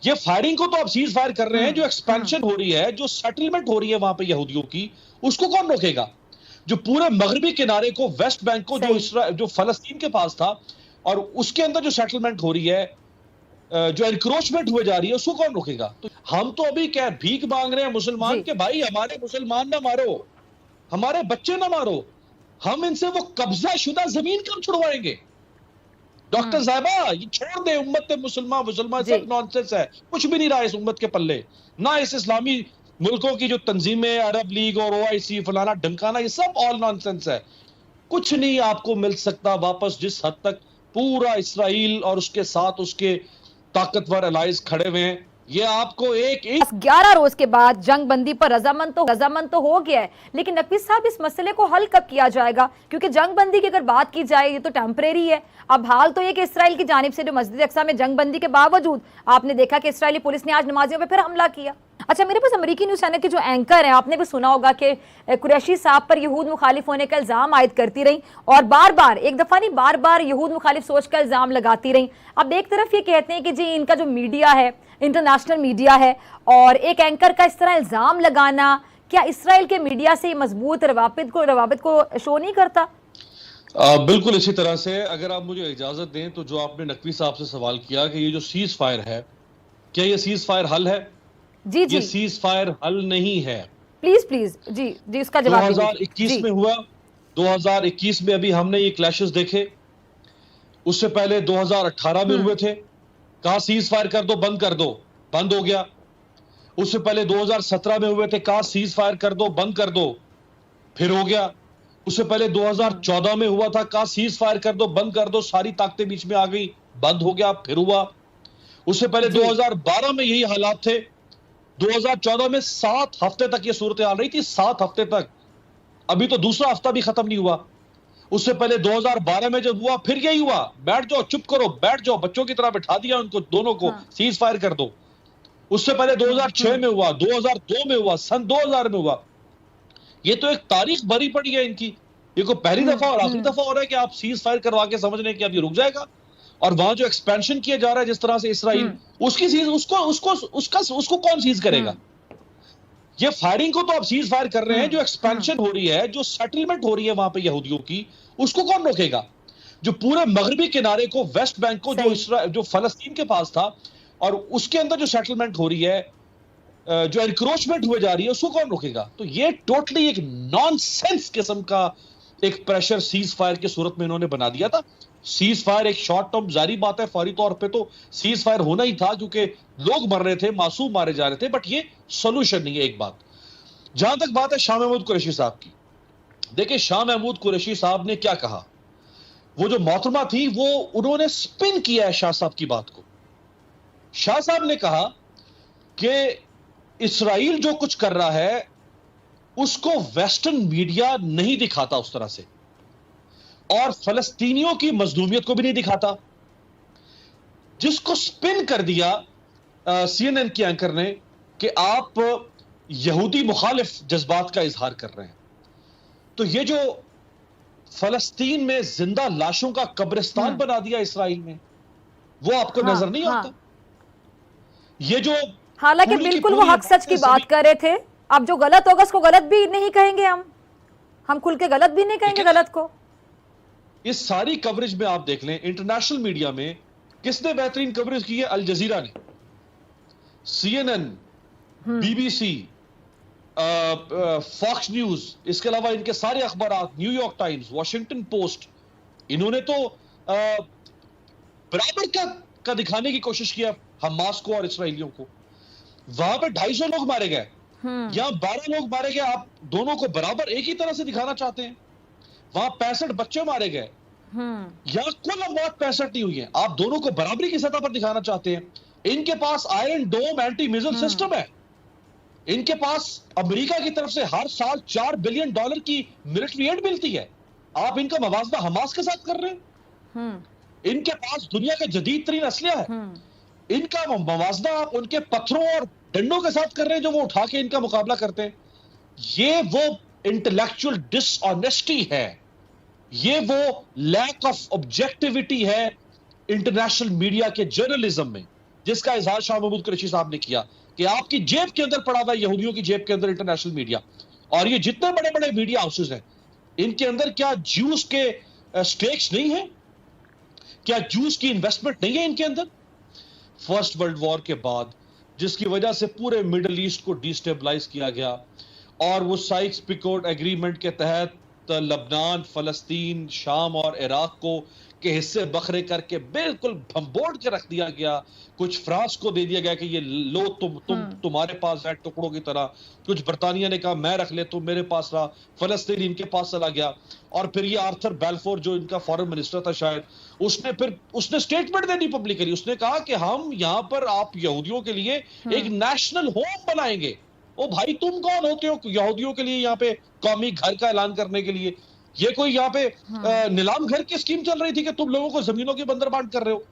ये फायरिंग को तो आप सीज फायर कर रहे हैं, जो एक्सपेंशन हो रही है, जो सेटलमेंट हो रही है वहां पे यहूदियों की, उसको कौन रोकेगा? जो पूरे मगरबी किनारे को, वेस्ट बैंक को, जो फलस्तीन के पास था, और उसके अंदर जो सेटलमेंट हो रही है, जो एनक्रोचमेंट हुए जा रही है, उसको कौन रोकेगा? तो हम तो अभी क्या भीख मांग रहे हैं मुसलमान के, भाई हमारे मुसलमान ना मारो, हमारे बच्चे ना मारो, हम इनसे वो कब्जा शुदा जमीन कब छुड़वाएंगे? डॉक्टर साहबा, ये छोड़ दे उम्मत मुसलमान सब नॉनसेंस है, कुछ भी नहीं रहा इस उम्मत के पल्ले, ना इस इस्लामी मुल्कों की जो तंजीमें, अरब लीग और ओआईसी फलाना ढमकाना, ये सब ऑल नॉनसेंस है। कुछ नहीं आपको मिल सकता वापस, जिस हद तक पूरा इसराइल और उसके साथ उसके ताकतवर अलाइज खड़े हुए हैं, ये आपको एक 11 रोज के बाद जंग बंदी पर रजामंद तो हो गया है, लेकिन नकवी साहब इस मसले को हल कब किया जाएगा? क्योंकि जंग बंदी की अगर बात की जाए, ये तो टेम्परेरी है। अब हाल तो ये कि इसराइल की जानिब से जो मस्जिद अक्सा में जंग बंदी के बावजूद आपने देखा कि इसराइली पुलिस ने आज नमाजियों पर फिर हमला किया। अच्छा, मेरे पास अमेरिकी न्यूज चैनल के जो एंकर हैं, आपने भी सुना होगा कि कुरैशी साहब पर यहूद मुखालिफ होने का इल्जाम आयद करती रही, और बार बार, एक दफा नहीं बार बार यहूद मुखालिफ सोच का इल्जाम लगाती रही। अब एक तरफ ये कहते हैं कि जी इनका जो मीडिया है इंटरनेशनल मीडिया है, और एक एंकर का इस तरह इल्जाम लगाना, क्या इसराइल के मीडिया से मजबूत रवाबित को शो नहीं करता? बिल्कुल इसी तरह से, अगर आप मुझे इजाजत दें तो, जो आपने नकवी साहब से सवाल किया कि ये जो सीज फायर है, क्या ये सीज फायर हल है? जी जी, ये सीज फायर हल नहीं है। प्लीज प्लीज जी जी, इसका जवाब 2021 में हुआ, 2021 में अभी हमने ये क्लैशेस देखे, उससे पहले 2018 में हुए थे, कहा सीज फायर कर दो, बंद कर दो, बंद हो गया। उससे पहले 2017 में हुए थे, कहा सीज फायर कर दो, बंद कर दो, फिर हो गया। उससे पहले 2014 में हुआ था, कहा सीज फायर कर दो, बंद कर दो, सारी ताकतें बीच में आ गई, बंद हो गया, फिर हुआ। उससे पहले 2012 में यही हालात थे। 2014 में 7 हफ्ते तक ये सूरत हाल रही थी, 7 हफ्ते तक, अभी तो दूसरा हफ्ता भी खत्म नहीं हुआ। उससे पहले 2012 में जब हुआ, फिर यही हुआ, बैठ जाओ, चुप करो, बैठ जाओ, बच्चों की तरह बिठा दिया उनको दोनों को, सीज फायर कर दो। उससे पहले 2006 में हुआ, 2002 में हुआ, सन 2000 में हुआ। ये तो एक तारीख भरी पड़ी है इनकी। ये को पहली दफा और आखिरी दफा हो रहा है कि आप सीज फायर करवा के समझ रहे हैं कि अब ये रुक जाएगा। और वहां जो एक्सपेंशन किया जा रहा है जिस तरह से इसराइल, उसकी सीज उसको कौन सीज करेगा? ये फायरिंग को तो आप सीज फायर कर रहे हैं, जो एक्सपेंशन हो रही है, जो सेटलमेंट हो रही है वहां पे यहूदियों की, उसको कौन रोकेगा? जो पूरे मगरबी किनारे को, वेस्ट बैंक को, जो फलस्तीन के पास था, और उसके अंदर जो सेटलमेंट हो रही है, जो एनक्रोचमेंट हुए जा रही है, उसको कौन रोकेगा? तो ये टोटली एक नॉनसेंस किस्म का एक प्रेशर सीज फायर की सूरत में इन्होंने बना दिया था। सीज फायर एक शॉर्ट टर्म, जारी बात है, फौरी तौर पे तो सीज फायर होना ही था, क्योंकि लोग मर रहे थे, मासूम मारे जा रहे थे, बट ये सोल्यूशन नहीं है। एक बात, जहां तक बात है शाह महमूद कुरैशी साहब की, देखिए शाह महमूद कुरैशी साहब ने क्या कहा, वो जो मोहतरमा थी, वो उन्होंने स्पिन किया है शाह साहब की बात को। शाह साहब ने कहा कि इसराइल जो कुछ कर रहा है उसको वेस्टर्न मीडिया नहीं दिखाता उस तरह से, और फलस्तीनियों की मजलूमियत को भी नहीं दिखाता, जिसको स्पिन कर दिया सीएनएन के एंकर ने कि आप यहूदी मुखालिफ जज्बात का इजहार कर रहे हैं। तो ये जो फलस्तीन में जिंदा लाशों का कब्रिस्तान बना दिया इसराइल में, वो आपको नजर नहीं आता? ये जो, हालांकि बिल्कुल वो हक सच की बात कर रहे थे, अब जो गलत होगा उसको गलत भी नहीं कहेंगे, हम खुल के गलत भी नहीं कहेंगे गलत को। इस सारी कवरेज में आप देख लें, इंटरनेशनल मीडिया में किसने बेहतरीन कवरेज की है? अल जजीरा ने, सीएनएन, बीबीसी, फॉक्स न्यूज, इसके अलावा इनके सारे अखबार, न्यूयॉर्क टाइम्स, वॉशिंगटन पोस्ट, इन्होंने तो बराबर का दिखाने की कोशिश किया हमास को और इसराइलियों को। वहां पे 250 लोग मारे गए, यहां 12 लोग मारे गए, आप दोनों को बराबर एक ही तरह से दिखाना चाहते हैं। वहां 65 बच्चे मारे गए, यहां कुल अमवात 65 नहीं हुई है, आप दोनों को बराबरी की सतह पर दिखाना चाहते हैं। इनके पास आयरन डोम एंटी मिसाइल सिस्टम है, इनके पास अमेरिका की तरफ से हर साल $4 बिलियन की मिलिट्री एड मिलती है, आप इनका मवाजना हमास के साथ कर रहे हैं। इनके पास दुनिया का जदीद तरीन असलिया है, इनका मवाजना आप उनके पत्थरों और डंडों के साथ कर रहे हैं जो वो उठा के इनका मुकाबला करते हैं। ये वो इंटेलेक्चुअल डिसऑनेस्टी है, ये वो लैक ऑफ ऑब्जेक्टिविटी है इंटरनेशनल मीडिया के जर्नलिज्म में, जिसका इजहार शाह महमूद कुरैशी साहब ने किया कि आपकी जेब के अंदर पड़ा हुआ है, यहूदियों की जेब के अंदर इंटरनेशनल मीडिया। और ये जितने बड़े बड़े मीडिया हाउसेज हैं, इनके अंदर क्या ज्यूस के स्टेक्स नहीं है? क्या ज्यूस की इन्वेस्टमेंट नहीं है इनके अंदर? फर्स्ट वर्ल्ड वॉर के बाद जिसकी वजह से पूरे मिडल ईस्ट को डिस्टेबलाइज किया गया, और वो साइक्स पिकोट एग्रीमेंट के तहत लबनान, फलस्तीन, शाम और इराक को के हिस्से बखरे करके बिल्कुल भंबोड़ के रख दिया गया। कुछ फ्रांस को दे दिया गया कि ये लो तुम्हारे पास है टुकड़ों की तरह। कुछ बर्तानिया ने कहा मैं रख ले, तुम मेरे पास रहा। फलस्तीन इनके पास चला गया। और फिर ये आर्थर बैल्फोर जो इनका फॉरेन मिनिस्टर था शायद, उसने स्टेटमेंट दे दी पब्लिकली। उसने कहा कि हम यहाँ पर आप यहूदियों के लिए एक नेशनल होम बनाएंगे। ओ भाई, तुम कौन होते हो यहूदियों के लिए यहाँ पे कौमी घर का ऐलान करने के लिए? ये कोई यहाँ पे नीलाम घर की स्कीम चल रही थी कि तुम लोगों को जमीनों की बंदर बांट कर रहे हो?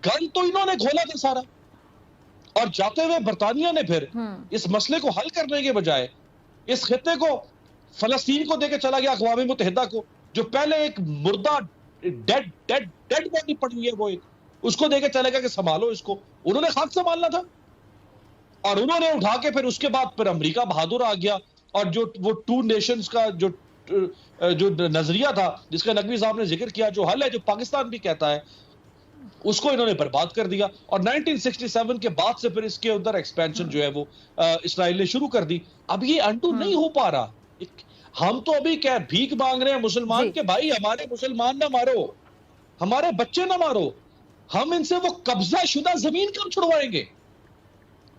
गन तो इन्होंने खोला था सारा। और जाते हुए बर्तानिया ने फिर इस मसले को हल करने के बजाय इस खित्ते को फलस्तीन को देकर चला गया, अक़वाम मुत्तहिदा को, जो पहले एक मुर्दा डेड बॉडी पड़ी हुई है, वो एक उसको देकर चला गया कि संभालो इसको। उन्होंने खाक संभालना था, और उन्होंने उठा के फिर उसके बाद फिर अमेरिका बहादुर आ गया। और जो वो टू नेशंस का जो नजरिया था जिसका नकवी साहब ने जिक्र किया, जो हल है जो पाकिस्तान भी कहता है, उसको इन्होंने बर्बाद कर दिया। और 1967 के बाद से फिर इसके अंदर एक्सपेंशन जो है वो इसराइल ने शुरू कर दी। अब ये अंडू नहीं हो पा रहा। हम तो अभी क्या भीख मांग रहे हैं मुसलमान के, भाई हमारे मुसलमान ना मारो, हमारे बच्चे ना मारो। हम इनसे वो कब्जा शुदा जमीन कब छुड़वाएंगे?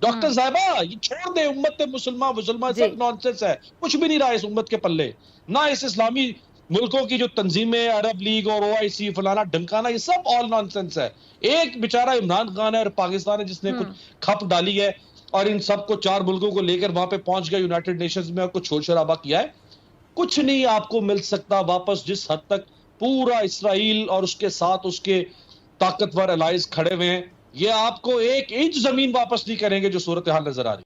डॉक्टर साहबा, ये छोड़ दे उम्मत मुसलमान सब नॉनसेंस है। कुछ भी नहीं रहा इस उम्मत के पल्ले, ना इस इस्लामी मुल्कों की जो तंजीमें, अरब लीग और OIC फलाना ढमकाना, ये सब ऑल नॉनसेंस है। एक बेचारा इमरान खान है और पाकिस्तान है जिसने कुछ खप डाली है, और इन सबको 4 मुल्कों को लेकर वहां पे पहुंच गया यूनाइटेड नेशंस में और कुछ शोर शराबा किया है। कुछ नहीं आपको मिल सकता वापस, जिस हद तक पूरा इसराइल और उसके साथ उसके ताकतवर अलाइज खड़े हुए हैं, ये आपको 1 इंच जमीन वापस नहीं करेंगे जो सूरत हाल नजर आ रही है।